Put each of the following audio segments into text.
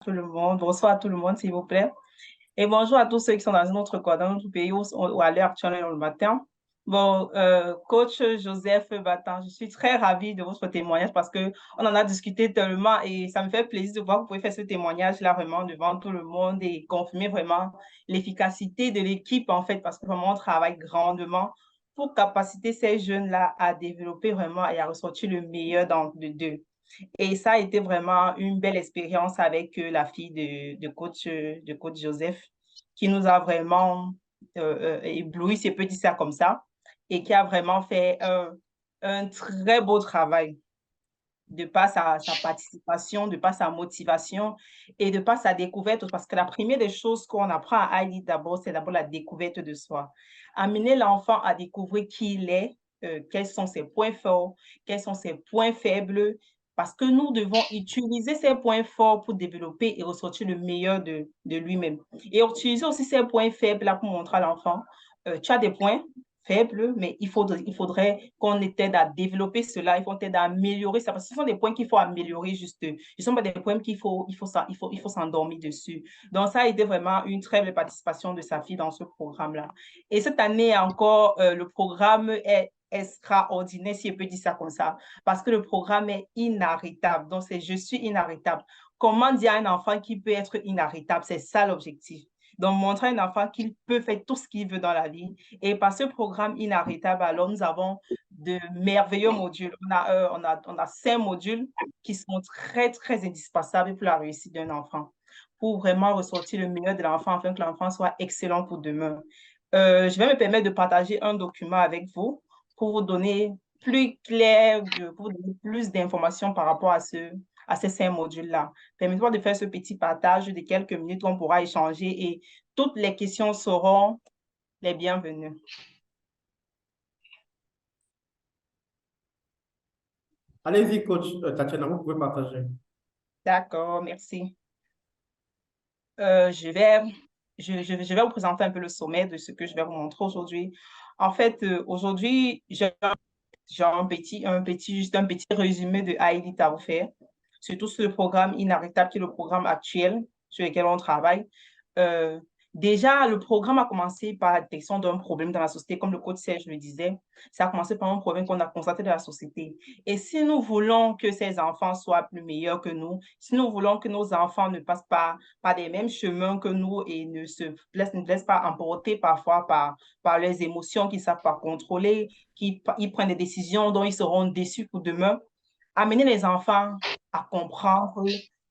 Tout le monde. Bonsoir à tout le monde, s'il vous plaît. Et bonjour à tous ceux qui sont dans notre corps, dans notre pays ou à l'heure actuelle le matin. Bon, coach Joseph Batan, je suis très ravie de votre témoignage parce que on en a discuté tellement et ça me fait plaisir de voir que vous pouvez faire ce témoignage-là vraiment devant tout le monde et confirmer vraiment l'efficacité de l'équipe en fait parce que vraiment on travaille grandement pour capaciter ces jeunes-là à développer vraiment et à ressortir le meilleur d'eux. Et ça a été vraiment une belle expérience avec la fille de coach Joseph, qui nous a vraiment ébloui, si je peux dire ça comme ça, et qui a vraiment fait un très beau travail de par sa participation, de par sa motivation et de par sa découverte. Parce que la première des choses qu'on apprend à Heidi d'abord, c'est d'abord la découverte de soi. Amener l'enfant à découvrir qui il est, quels sont ses points forts, quels sont ses points faibles, parce que nous devons utiliser ces points forts pour développer et ressortir le meilleur de lui-même. Et utiliser aussi ces points faibles là pour montrer à l'enfant, tu as des points, faible, mais il faudrait qu'on t'aide à développer cela, il faut t'aider à améliorer ça, parce que ce sont des points qu'il faut améliorer juste. Ce ne sont pas des points qu'il faut s'endormir dessus. Donc, ça a été vraiment une très belle participation de sa fille dans ce programme-là. Et cette année encore, le programme est extraordinaire, si je peux dire ça comme ça, parce que le programme est inarrêtable. Donc, c'est je suis inarrêtable. Comment dire à un enfant qu'il peut être inarrêtable? C'est ça l'objectif. Donc, montrer à un enfant qu'il peut faire tout ce qu'il veut dans la vie et par ce programme inarrêtable, alors nous avons de merveilleux modules. On a 5 modules qui sont très, très indispensables pour la réussite d'un enfant, pour vraiment ressortir le meilleur de l'enfant afin que l'enfant soit excellent pour demain. Je vais me permettre de partager un document avec vous pour vous donner plus clair, pour vous donner plus d'informations par rapport à ces 5 modules-là. Permettez-moi de faire ce petit partage de quelques minutes où on pourra échanger et toutes les questions seront les bienvenues. Allez-y, coach Tatiana, vous pouvez partager. D'accord, merci. Je vais, je vais vous présenter un peu le sommet de ce que je vais vous montrer aujourd'hui. En fait, aujourd'hui, j'ai juste un petit résumé de Heidi à vous faire, surtout sur le programme Inarrêtable, qui est le programme actuel sur lequel on travaille. Euh, Déjà, le programme a commencé par la détection d'un problème dans la société, comme le coach Serge le disait. Ça a commencé par un problème qu'on a constaté dans la société. Et si nous voulons que ces enfants soient plus meilleurs que nous, si nous voulons que nos enfants ne passent pas par des mêmes chemins que nous et ne laissent pas emporter parfois par leurs émotions qu'ils ne savent pas contrôler, ils prennent des décisions dont ils seront déçus pour demain, amener les enfants à comprendre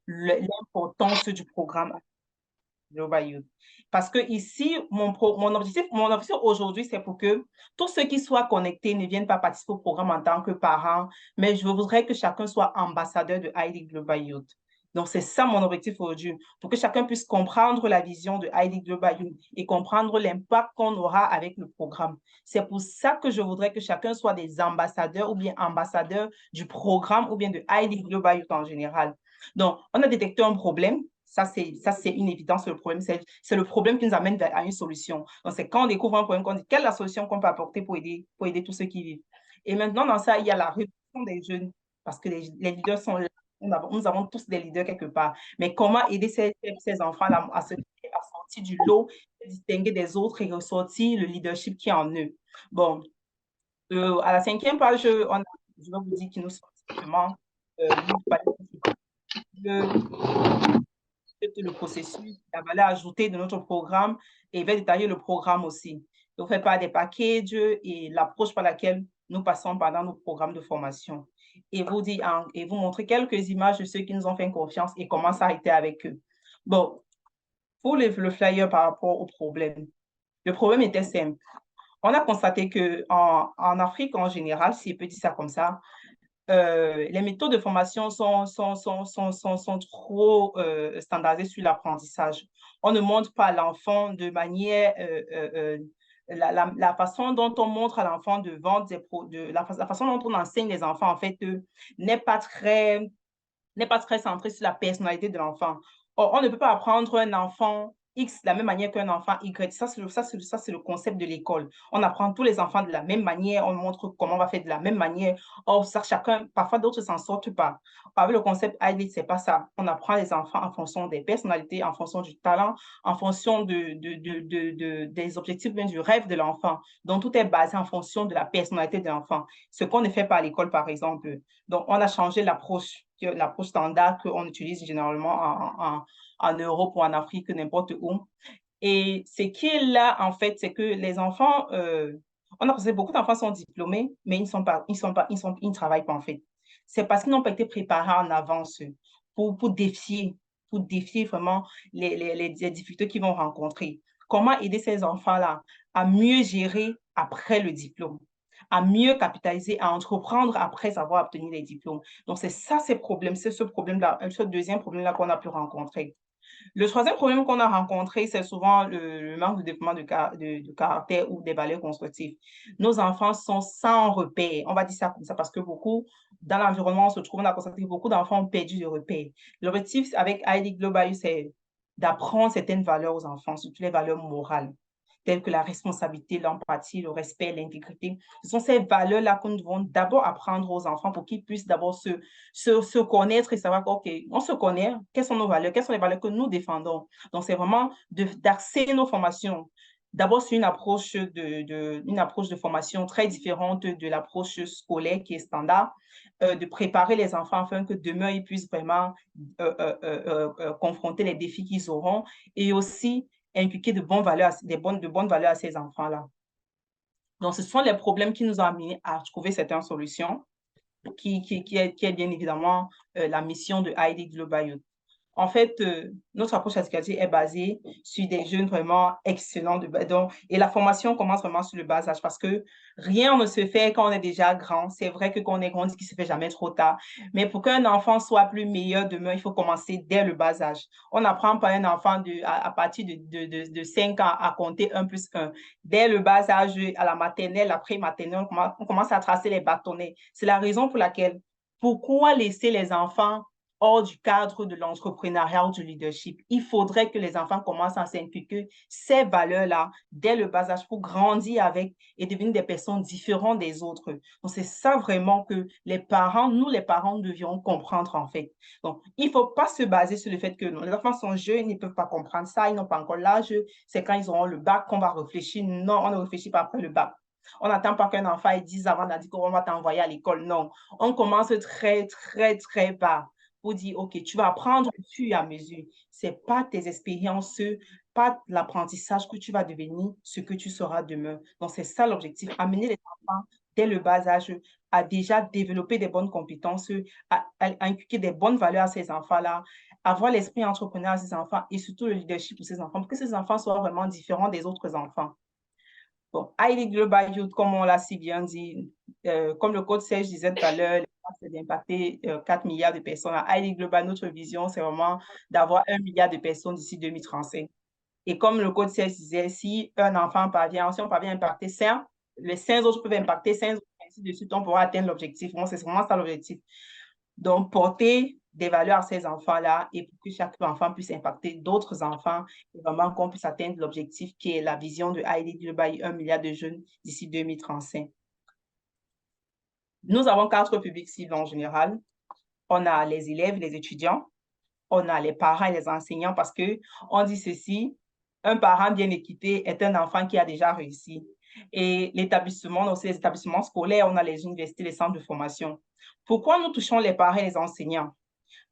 l'importance du programme Global Youth. Parce que ici, mon objectif aujourd'hui, c'est pour que tous ceux qui soient connectés ne viennent pas participer au programme en tant que parents, mais je voudrais que chacun soit ambassadeur de Heidi Global Youth. Donc, c'est ça mon objectif aujourd'hui, pour que chacun puisse comprendre la vision de Heidi Global Youth et comprendre l'impact qu'on aura avec le programme. C'est pour ça que je voudrais que chacun soit des ambassadeurs ou bien ambassadeurs du programme ou bien de Heidi Global Youth en général. Donc, on a détecté un problème. Ça, c'est une évidence, le problème. C'est le problème qui nous amène à une solution. Donc, c'est quand on découvre un problème qu'on dit quelle est la solution qu'on peut apporter pour aider tous ceux qui vivent. Et maintenant, dans ça, il y a la réduction des jeunes, parce que les leaders sont là. Nous avons tous des leaders quelque part. Mais comment aider ces enfants-là à sortir du lot, se distinguer des autres et ressortir le leadership qui est en eux? Bon, à la 5e page, je vais vous dire qui nous sommes simplement. Vous parlez le processus, la valeur ajoutée de notre programme et il va détailler le programme aussi. Vous faites part des packages et l'approche par laquelle nous passons pendant nos programmes de formation. Et vous montrer quelques images de ceux qui nous ont fait confiance et comment ça a été avec eux. Bon, pour le flyer par rapport au problème, le problème était simple. On a constaté qu'en Afrique en général, si je peux dire ça comme ça, les méthodes de formation sont trop standardisées sur l'apprentissage. On ne montre pas à l'enfant de manière, la façon dont on montre à l'enfant de vendre la façon dont on enseigne les enfants, en fait, n'est pas très, n'est pas très centrée sur la personnalité de l'enfant. Or, on ne peut pas apprendre un enfant X de la même manière qu'un enfant Y. Ça, c'est le concept de l'école. On apprend tous les enfants de la même manière, on montre comment on va faire de la même manière. Or, ça, chacun, parfois d'autres s'en sortent pas. Avec le concept IELTS, c'est pas ça. On apprend les enfants en fonction des personnalités, en fonction du talent, en fonction des objectifs, bien du rêve de l'enfant. Donc, tout est basé en fonction de la personnalité de l'enfant. Ce qu'on ne fait pas à l'école, par exemple. Donc, on a changé l'approche standard qu'on utilise généralement en Europe ou en Afrique, n'importe où. Et ce qui est là, en fait, c'est que les enfants, on a constaté que beaucoup d'enfants sont diplômés, mais ils ne travaillent pas, en fait. C'est parce qu'ils n'ont pas été préparés en avance pour défier, pour défier vraiment les difficultés qu'ils vont rencontrer. Comment aider ces enfants-là à mieux gérer après le diplôme, à mieux capitaliser, à entreprendre après avoir obtenu les diplômes. Donc, c'est ça, ces problèmes, c'est ce problème-là, ce deuxième problème-là qu'on a pu rencontrer. Le troisième problème qu'on a rencontré, c'est souvent le manque de développement de caractère ou des valeurs constructives. Nos enfants sont sans repère. On va dire ça comme ça parce que beaucoup, dans l'environnement, on se trouve, on a constaté que beaucoup d'enfants ont perdu de repère. L'objectif avec ID Global, c'est d'apprendre certaines valeurs aux enfants, surtout les valeurs morales, telles que la responsabilité, l'empathie, le respect, l'intégrité. Ce sont ces valeurs-là que nous devons d'abord apprendre aux enfants pour qu'ils puissent d'abord se connaître et savoir OK, on se connaît, quelles sont nos valeurs, quelles sont les valeurs que nous défendons. Donc, c'est vraiment d'axer nos formations. D'abord, c'est une approche de formation très différente de l'approche scolaire qui est standard, de préparer les enfants afin que demain, ils puissent vraiment confronter les défis qu'ils auront et aussi inculquer de bonnes valeurs à ces enfants-là. Donc, ce sont les problèmes qui nous ont amenés à trouver certaines solutions, qui est bien évidemment la mission de ID Global Youth. En fait, notre approche éducative est basée sur des jeunes vraiment excellents. Et la formation commence vraiment sur le bas âge parce que rien ne se fait quand on est déjà grand. C'est vrai que quand on est grand, on dit qu'il ne se fait jamais trop tard. Mais pour qu'un enfant soit plus meilleur demain, il faut commencer dès le bas âge. On n'apprend pas un enfant à partir de 5 ans à compter 1 plus 1. Dès le bas âge, à la maternelle, après maternelle, on commence à tracer les bâtonnets. C'est la raison pour laquelle, pourquoi laisser les enfants hors du cadre de l'entrepreneuriat ou du leadership? Il faudrait que les enfants commencent à s'inculquer ces valeurs-là dès le bas âge pour grandir avec et devenir des personnes différentes des autres. Donc, c'est ça vraiment que les parents, nous les parents, devions comprendre en fait. Donc, il ne faut pas se baser sur le fait que non, les enfants sont jeunes, ils ne peuvent pas comprendre ça, ils n'ont pas encore l'âge, c'est quand ils auront le bac qu'on va réfléchir. Non, on ne réfléchit pas après le bac. On n'attend pas qu'un enfant ait 10 ans avant de dire qu'on va t'envoyer à l'école. Non, on commence très, très, très bas pour dire, OK, tu vas apprendre au fur et à mesure. Ce n'est pas tes expériences, pas l'apprentissage que tu vas devenir ce que tu seras demain. Donc, c'est ça l'objectif, amener les enfants dès le bas âge à déjà développer des bonnes compétences, à inculquer des bonnes valeurs à ces enfants-là, avoir l'esprit entrepreneur à ces enfants et surtout le leadership pour ces enfants, pour que ces enfants soient vraiment différents des autres enfants. Bon, ID Global Youth, comme on l'a si bien dit, comme le coach Serge disait tout à l'heure, c'est d'impacter 4 milliards de personnes. À ID Global, notre vision, c'est vraiment d'avoir 1 milliard de personnes d'ici 2035. Et comme le coach Serge disait, si un enfant parvient, si on parvient à impacter 5, les 5 autres peuvent impacter 5 autres, ainsi de suite, on pourra atteindre l'objectif. Bon, c'est vraiment ça l'objectif. Donc, porter des valeurs à ces enfants-là et pour que chaque enfant puisse impacter d'autres enfants et vraiment qu'on puisse atteindre l'objectif qui est la vision de ID Global, 1 milliard de jeunes d'ici 2035. Nous avons 4 publics cibles en général. On a les élèves, les étudiants, on a les parents et les enseignants parce que on dit ceci, un parent bien équipé est un enfant qui a déjà réussi. Et l'établissement, aussi les établissements scolaires, on a les universités, les centres de formation. Pourquoi nous touchons les parents et les enseignants?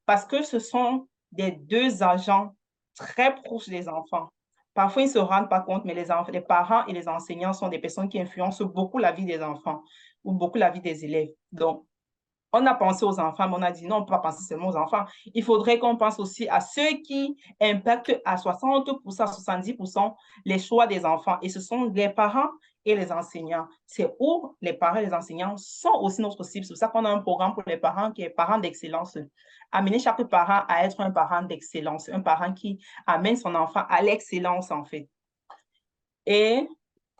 Parce que ce sont des deux agents très proches des enfants. Parfois, ils ne se rendent pas compte, mais les parents et les enseignants sont des personnes qui influencent beaucoup la vie des enfants ou beaucoup la vie des élèves. Donc, on a pensé aux enfants, mais on a dit non, on ne peut pas penser seulement aux enfants. Il faudrait qu'on pense aussi à ceux qui impactent à 60%, 70% les choix des enfants. Et ce sont les parents et les enseignants. C'est où les parents et les enseignants sont aussi notre cible. C'est pour ça qu'on a un programme pour les parents qui est parent d'excellence. Amener chaque parent à être un parent d'excellence, un parent qui amène son enfant à l'excellence, en fait. Et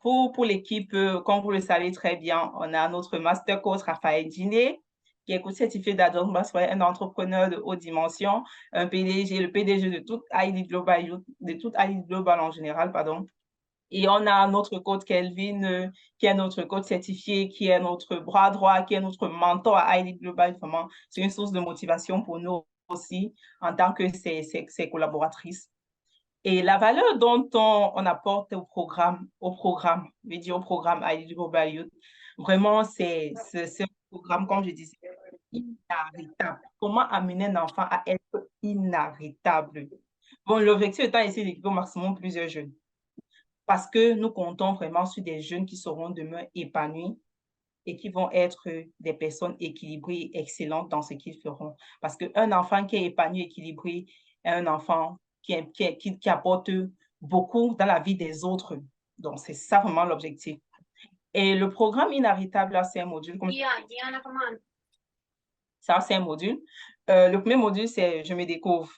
pour l'équipe, comme vous le savez très bien, on a notre master coach Raphaël Djiné, qui est coach certifié d'Adult Master, un entrepreneur de haute dimension, un PDG, le PDG de toute ID Global, en général, pardon. Et on a notre coach Kelvin, qui est notre coach certifié, qui est notre bras droit, qui est notre mentor à ID Global. Vraiment, c'est une source de motivation pour nous aussi, en tant que ses collaboratrices. Et la valeur dont on apporte je veux dire au programme ID Global Youth, vraiment, c'est un programme, comme je disais, inarrêtable. Comment amener un enfant à être inarrêtable? Bon, l'objectif étant ici d'équiper au maximum plusieurs jeunes, parce que nous comptons vraiment sur des jeunes qui seront demain épanouis et qui vont être des personnes équilibrées et excellentes dans ce qu'ils feront. Parce qu'un enfant qui est épanoui, équilibré, est un enfant qui apporte beaucoup dans la vie des autres. Donc, c'est ça vraiment l'objectif. Et le programme Inarrêtable, là, c'est un module. Ça, c'est un module. Le premier module, c'est je me découvre.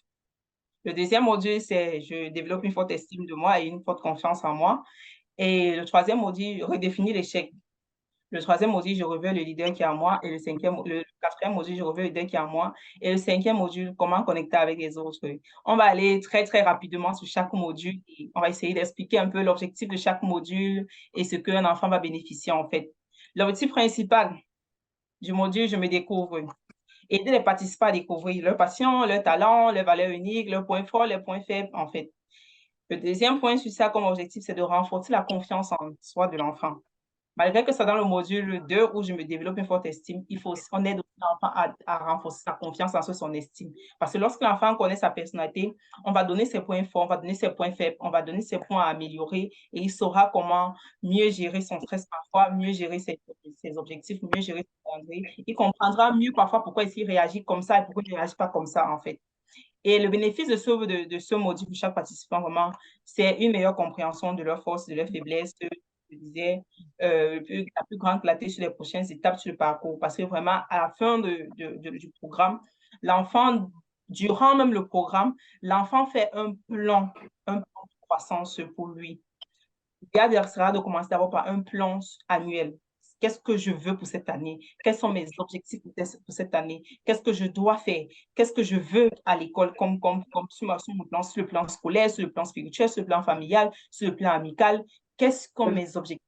Le deuxième module, c'est je développe une forte estime de moi et une forte confiance en moi. Et le troisième module, redéfinir l'échec. Le troisième module, je reviens le leader qui est en moi. Et le quatrième module, je reviens le leader qui est en moi. Et le cinquième module, comment connecter avec les autres. On va aller très, très rapidement sur chaque module et on va essayer d'expliquer un peu l'objectif de chaque module et ce qu'un enfant va bénéficier en fait. L'objectif principal du module, je me découvre. Aider les participants à découvrir leur passion, leur talent, leurs valeurs uniques, leurs points forts, leurs points faibles en fait. Le deuxième point sur ça comme objectif, c'est de renforcer la confiance en soi de l'enfant. Malgré que c'est dans le module 2 où je me développe une forte estime, on aide l'enfant à renforcer sa confiance en soi, son estime. Parce que lorsque l'enfant connaît sa personnalité, on va donner ses points forts, on va donner ses points faibles, on va donner ses points à améliorer et il saura comment mieux gérer son stress parfois, mieux gérer ses objectifs, mieux gérer ses calendrier. Il comprendra mieux parfois pourquoi il réagit comme ça et pourquoi il ne réagit pas comme ça en fait. Et le bénéfice de ce module pour chaque participant, vraiment, c'est une meilleure compréhension de leurs forces, de leurs faiblesses, je disais, la plus grande clarté sur les prochaines étapes sur le parcours. Parce que vraiment, à la fin du programme, l'enfant, durant même le programme, l'enfant fait un plan de croissance pour lui. L'idéal sera de commencer d'abord par un plan annuel. Qu'est-ce que je veux pour cette année? Quels sont mes objectifs pour cette année? Qu'est-ce que je dois faire? Qu'est-ce que je veux à l'école comme sur le plan scolaire, sur le plan spirituel, sur le plan familial, sur le plan amical? Quels sont mes objectifs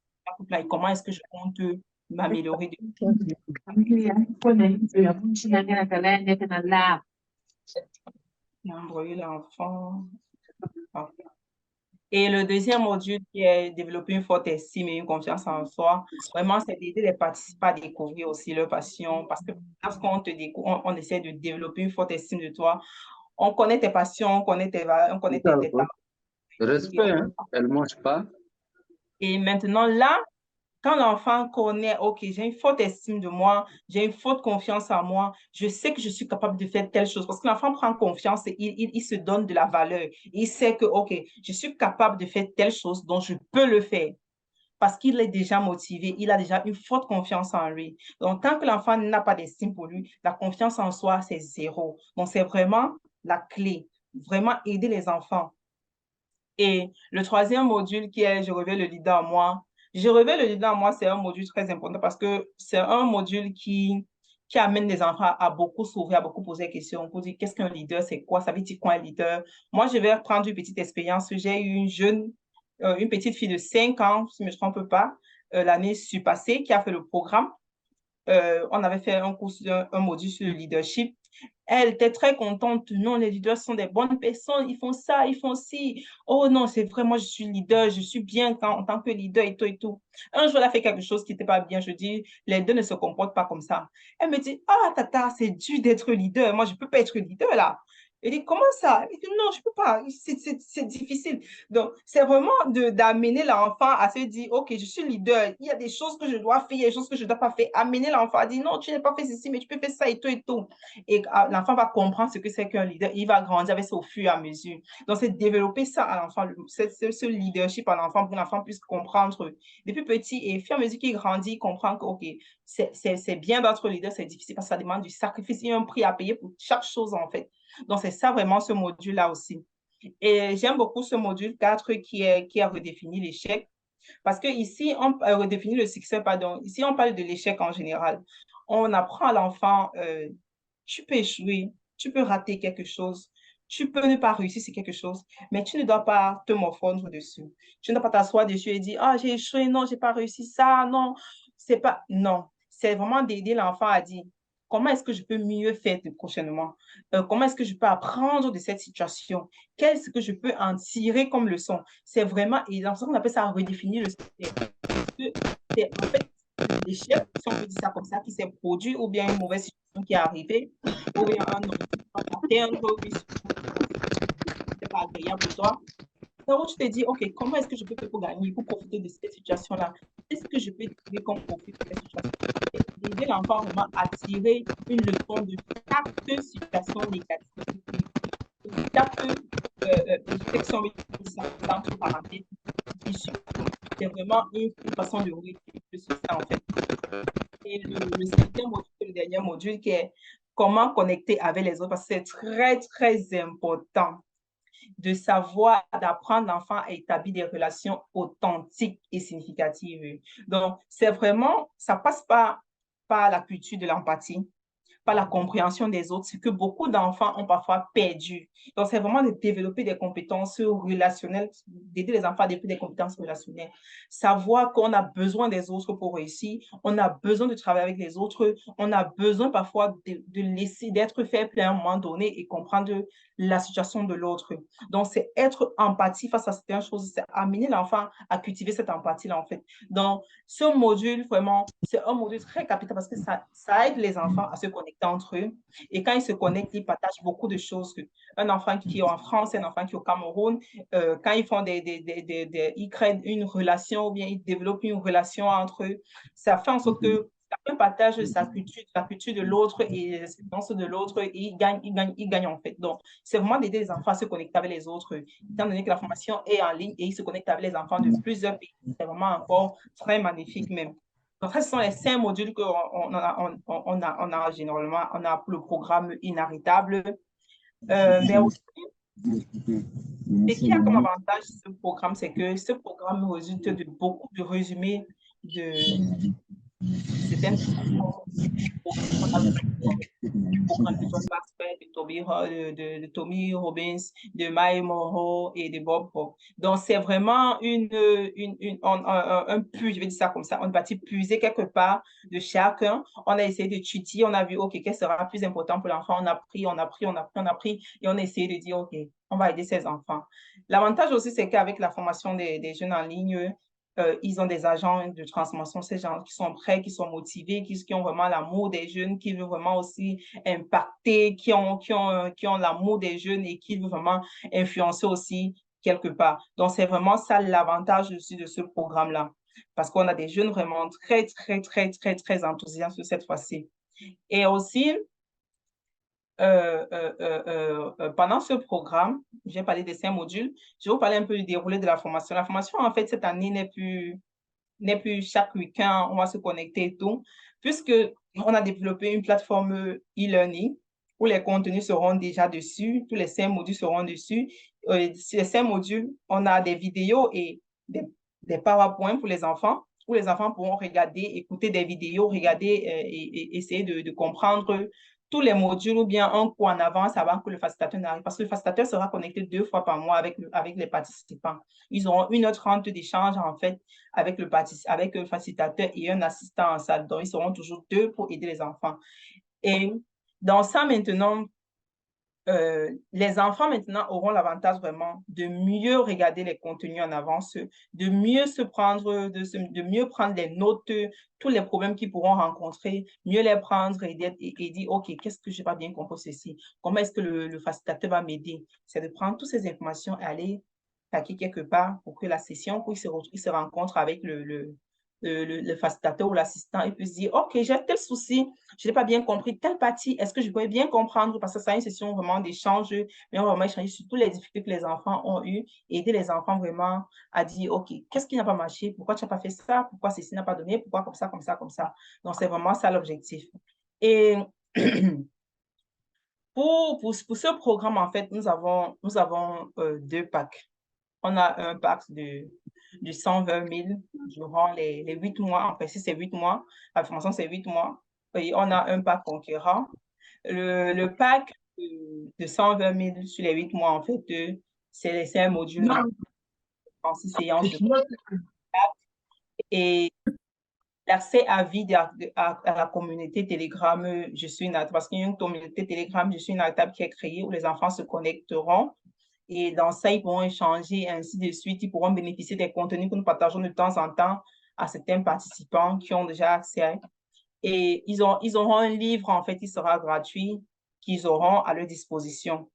et comment est-ce que je compte m'améliorer? L'enfant. Et le deuxième module qui est développer une forte estime et une confiance en soi, vraiment, c'est d'aider les participants à découvrir aussi leur passion. Parce que lorsqu'on te découvre, on essaie de développer une forte estime de toi. On connaît tes passions, on connaît tes valeurs, on connaît tes talents. Respect, hein? Elle ne mange pas. Et maintenant, là, quand l'enfant connaît, OK, j'ai une forte estime de moi, j'ai une forte confiance en moi, je sais que je suis capable de faire telle chose. Parce que l'enfant prend confiance et il se donne de la valeur. Il sait que, OK, je suis capable de faire telle chose, donc je peux le faire. Parce qu'il est déjà motivé, il a déjà une forte confiance en lui. Donc, tant que l'enfant n'a pas d'estime pour lui, la confiance en soi, c'est zéro. Donc, c'est vraiment la clé. Vraiment aider les enfants. Et le troisième module qui est Je révèle le leader en moi. Je révèle le leader en moi, c'est un module très important parce que c'est un module qui amène les enfants à beaucoup s'ouvrir, à beaucoup poser des questions pour dire qu'est-ce qu'un leader, c'est quoi, ça veut dire quoi un leader. Moi, je vais prendre une petite expérience. J'ai eu une petite fille de 5 ans, si je ne me trompe pas, l'année passée, qui a fait le programme. On avait fait un module sur le leadership. Elle était très contente. Non, les leaders sont des bonnes personnes. Ils font ça, ils font ci. Oh non, c'est vrai, moi, je suis leader. Je suis bien en tant que leader et tout et tout. Un jour, elle a fait quelque chose qui n'était pas bien. Je dis, les deux ne se comportent pas comme ça. Elle me dit, ah, tata, c'est dur d'être leader. Moi, je ne peux pas être leader là. Elle dit, comment ça? Elle dit, non, je ne peux pas. C'est difficile. Donc, c'est vraiment d'amener l'enfant à se dire, OK, je suis leader. Il y a des choses que je dois faire, il y a des choses que je ne dois pas faire. Amener l'enfant à dire, non, tu n'as pas fait ceci, mais tu peux faire ça et tout et tout. Et l'enfant va comprendre ce que c'est qu'un leader. Il va grandir avec ça au fur et à mesure. Donc, c'est développer ça à l'enfant, ce leadership à l'enfant pour que l'enfant puisse comprendre depuis petit et au fur et à mesure qu'il grandit, il comprend que, OK, c'est bien d'être leader, c'est difficile parce que ça demande du sacrifice. Il y a un prix à payer pour chaque chose, en fait. Donc, c'est ça vraiment ce module-là aussi. Et j'aime beaucoup ce module 4 qui a redéfini l'échec. Parce que ici, on redéfinit le succès, pardon. Ici, on parle de l'échec en général. On apprend à l'enfant, tu peux échouer, tu peux rater quelque chose, tu peux ne pas réussir sur quelque chose, mais tu ne dois pas te morfondre dessus. Tu ne dois pas t'asseoir dessus et dire, ah, j'ai échoué, non, j'ai pas réussi ça, non, c'est pas, non. C'est vraiment d'aider l'enfant à dire, comment est-ce que je peux mieux faire prochainement? Comment est-ce que je peux apprendre de cette situation? Qu'est-ce que je peux en tirer comme leçon? C'est vraiment, et dans ce qu'on appelle ça redéfinir le succès. C'est en fait l'échec, si on peut dire ça comme ça, qui s'est produit, ou bien une mauvaise situation qui est arrivée, ou bien un enfant atteindre une situation qui n'était pas agréable pour toi. Donc, tu te dis, OK, comment est-ce que je peux faire pour gagner, pour profiter de cette situation-là? Qu'est-ce que je peux tirer comme profit de cette situation? Et aider l'enfant vraiment à tirer une leçon de chaque situation négative, de chaque réflexion, entre parenthèses, issue. C'est vraiment une façon de réussir le succès, en fait. Et le cinquième module, le dernier module, qui est comment connecter avec les autres, parce que c'est très, très important de savoir, d'apprendre l'enfant à établir des relations authentiques et significatives. Donc, c'est vraiment, ça passe par la culture de l'empathie, par la compréhension des autres, ce que beaucoup d'enfants ont parfois perdu. Donc, c'est vraiment de développer des compétences relationnelles, d'aider les enfants à développer des compétences relationnelles. Savoir qu'on a besoin des autres pour réussir, on a besoin de travailler avec les autres, on a besoin parfois de laisser, d'être faible à un moment donné et comprendre la situation de l'autre. Donc, c'est être empathique face à certaines choses, c'est amener l'enfant à cultiver cette empathie-là, en fait. Donc, ce module, vraiment, c'est un module très capital parce que ça aide les enfants à se connecter entre eux. Et quand ils se connectent, ils partagent beaucoup de choses. Un enfant qui est en France, un enfant qui est au Cameroun, quand ils font ils créent une relation ou bien ils développent une relation entre eux, ça fait en sorte que chacun partage sa culture de l'autre et les expériences de l'autre et ils gagnent en fait. Donc, c'est vraiment d'aider les enfants à se connecter avec les autres, étant donné que la formation est en ligne et ils se connectent avec les enfants de plusieurs pays. C'est vraiment encore très magnifique même. Donc, ça, ce sont les 5 modules on a généralement, on a pour le programme inarrêtable. Mais aussi, ce qui a comme avantage ce programme, c'est que ce programme résulte de beaucoup de résumés de certaines programme de John Maxwell, de Tommy Robbins, de Mike Monroe et de Bob Hope. Donc, c'est vraiment je vais dire ça comme ça, on va puiser quelque part de chacun. On a essayé d'étudier, on a vu, OK, qu'est-ce qui sera plus important pour l'enfant? On a pris, et on a essayé de dire, OK, on va aider ces enfants. L'avantage aussi, c'est qu'avec la formation des jeunes en ligne, ils ont des agents de transformation, ces gens qui sont prêts, qui sont motivés, qui ont vraiment l'amour des jeunes, qui veulent vraiment aussi impacter, qui ont l'amour des jeunes et qui veulent vraiment influencer aussi quelque part. Donc, c'est vraiment ça l'avantage aussi de ce programme-là. Parce qu'on a des jeunes vraiment très, très, très, très, très enthousiastes cette fois-ci. Et aussi, pendant ce programme, j'ai parlé des 5 modules, je vais vous parler un peu du déroulé de la formation. La formation, en fait, cette année n'est plus chaque week-end, on va se connecter et tout, puisque on a développé une plateforme e-learning où les contenus seront déjà dessus, tous les 5 modules seront dessus. Sur les 5 modules, on a des vidéos et des PowerPoint pour les enfants, où les enfants pourront regarder, écouter des vidéos, regarder et essayer de comprendre tous les modules ou bien un cours en avance avant que le facilitateur n'arrive, parce que le facilitateur sera connecté 2 fois par mois avec les participants. Ils auront 1h30 d'échange en fait avec le facilitateur et un assistant en salle. Donc, ils seront toujours 2 pour aider les enfants. Et dans ça, maintenant, les enfants maintenant auront l'avantage vraiment de mieux regarder les contenus en avance, de mieux se prendre, de mieux prendre les notes, tous les problèmes qu'ils pourront rencontrer, mieux les prendre et dire, OK, qu'est-ce que je n'ai pas bien compris ceci? Comment est-ce que le facilitateur va m'aider? C'est de prendre toutes ces informations et aller taquer quelque part pour que la session, pour qu'ils se rencontrent avec le facilitateur ou l'assistant et puis se dire, OK, j'ai tel souci, je n'ai pas bien compris telle partie, est-ce que je pourrais bien comprendre? Parce que ça, une session vraiment d'échange, mais on va vraiment échanger sur toutes les difficultés que les enfants ont eues et aider les enfants vraiment à dire, OK, qu'est-ce qui n'a pas marché? Pourquoi tu n'as pas fait ça? Pourquoi ceci n'a pas donné? Pourquoi comme ça, comme ça, comme ça? Donc, c'est vraiment ça l'objectif. Et pour ce programme, en fait, nous avons 2 packs. On a un pack de 120 000 durant les 8 mois. En fait, si c'est 8 mois, la formation, c'est 8 mois. Et on a un pack conquérant. Le pack de 120 000 sur les 8 mois, en fait, c'est un module en 6 séances et l'accès à vie à la communauté Telegram, je suis une parce qu'il y a une communauté Telegram, je suis une table qui est créée où les enfants se connecteront et dans ça, ils pourront échanger ainsi de suite. Ils pourront bénéficier des contenus que nous partageons de temps en temps à certains participants qui ont déjà accès. Et ils auront un livre, en fait, il sera gratuit, qu'ils auront à leur disposition.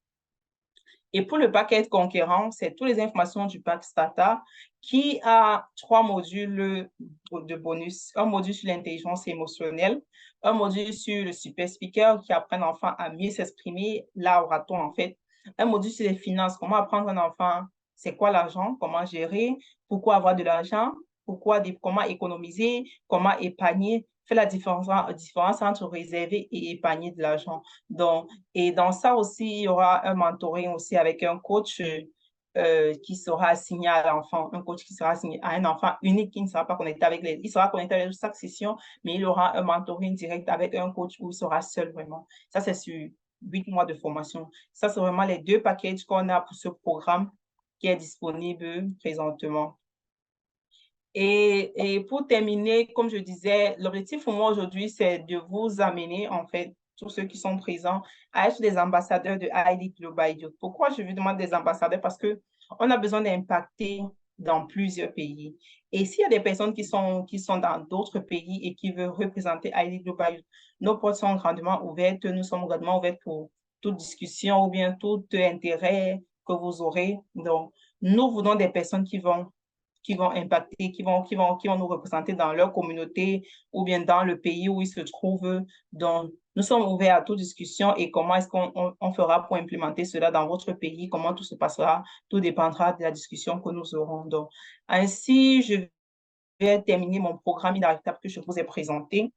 Et pour le paquet conquérant, c'est toutes les informations du pack Starter qui a 3 modules de bonus. Un module sur l'intelligence émotionnelle, un module sur le super speaker qui apprend l'enfant à mieux s'exprimer, l'oratoire en fait. Un module sur les finances, comment apprendre un enfant, c'est quoi l'argent, comment gérer, pourquoi avoir de l'argent, comment économiser, comment épargner, faire la différence entre réserver et épargner de l'argent. Donc, et dans ça aussi, il y aura un mentoring aussi avec un coach qui sera assigné à l'enfant, un coach qui sera assigné à un enfant unique qui ne sera pas connecté avec il sera connecté avec chaque session, mais il aura un mentoring direct avec un coach où il sera seul vraiment. Ça, c'est sur 8 mois de formation. Ça, c'est vraiment les 2 packages qu'on a pour ce programme qui est disponible présentement. Et pour terminer, comme je disais, l'objectif pour moi aujourd'hui, c'est de vous amener, en fait, tous ceux qui sont présents, à être des ambassadeurs de ID Global Youth. Pourquoi je vous demande des ambassadeurs? Parce qu'on a besoin d'impacter dans plusieurs pays. Et s'il y a des personnes qui sont dans d'autres pays et qui veulent représenter ID Global Youth, nos portes sont grandement ouvertes. Nous sommes grandement ouverts pour toute discussion ou bien tout intérêt que vous aurez. Donc, nous voulons des personnes qui vont impacter, qui vont nous représenter dans leur communauté ou bien dans le pays où ils se trouvent. Donc, nous sommes ouverts à toute discussion et comment est-ce qu'on fera pour implémenter cela dans votre pays, comment tout se passera, tout dépendra de la discussion que nous aurons. Donc, ainsi, je vais terminer mon programme inarrêtable que je vous ai présenté.